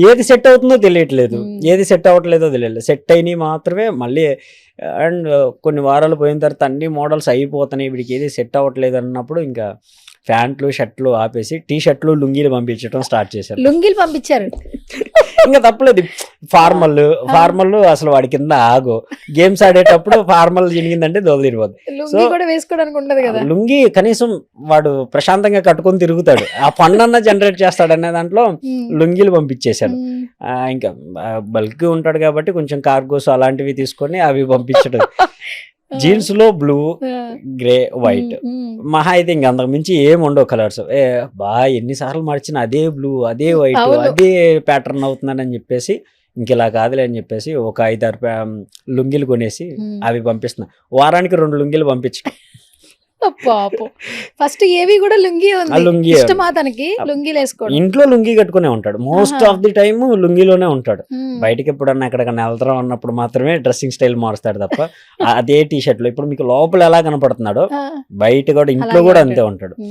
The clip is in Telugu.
ఏది సెట్ అవుతుందో తెలియట్లేదు, ఏది సెట్ అవ్వట్లేదో తెలియట్లేదు. సెట్ అయినవి మాత్రమే మళ్ళీ. అండ్ కొన్ని వారాలు పోయిన తర్వాత అన్ని మోడల్స్ అయిపోతున్నాయి, వీడికి ఏది సెట్ అవ్వట్లేదు అన్నప్పుడు ఇంకా ప్యాంట్లు షర్ట్లు ఆపేసి టీ షర్ట్లు లుంగీలు పంపించడం స్టార్ట్ చేశారు. లుంగీలు పంపించారు. ఇంకా తప్పలేదు. ఫార్మల్ అసలు వాడి కింద ఆగో. గేమ్స్ ఆడేటప్పుడు ఫార్మల్ చినిగిందంటే దొలదిరిపోద్ది. లుంగీ కూడా వేసుకోవడానికి ఉండదు కదా. లుంగీ కనీసం వాడు ప్రశాంతంగా కట్టుకొని తిరుగుతాడు, ఆ ఫన్ అన్న జనరేట్ చేస్తాడు అనే దాంట్లో లుంగీలు పంపించేశాడు. ఇంకా బల్క్ ఉంటాడు కాబట్టి కొంచెం కార్గోస్ అలాంటివి తీసుకొని అవి పంపించడం. జీన్స్ లో బ్లూ, గ్రే, వైట్, మహా అయితే ఇంక అంతకు మించి ఏం ఉండవు కలర్స్. ఎన్నిసార్లు మార్చినా అదే బ్లూ, అదే వైట్, అదే ప్యాటర్న్ అవుతుందని చెప్పేసి ఇంక ఇలా కాదులే అని చెప్పేసి ఒక 5-6 లుంగీలు కొనేసి అవి పంపిస్తున్నా. వారానికి 2 లుంగీలు పంపించు. పాపం ఫస్ట్ ఏవి కూడా లుంగీ ఇష్టమా తనకి? లుంగీలు వేసుకోవడం. ఇంట్లో లుంగీ కట్టుకునే ఉంటాడు మోస్ట్ ఆఫ్ ది టైమ్, లుంగీలోనే ఉంటాడు. బయటకి ఎప్పుడన్నా ఎక్కడికన్నా వెళ్తాం అన్నప్పుడు మాత్రమే డ్రెస్సింగ్ స్టైల్ మారుస్తాడు తప్ప అదే టీ షర్ట్ లో. ఇప్పుడు మీకు లోపల ఎలా కనపడుతున్నాడో బయట కూడా ఇంట్లో కూడా అంతే ఉంటాడు.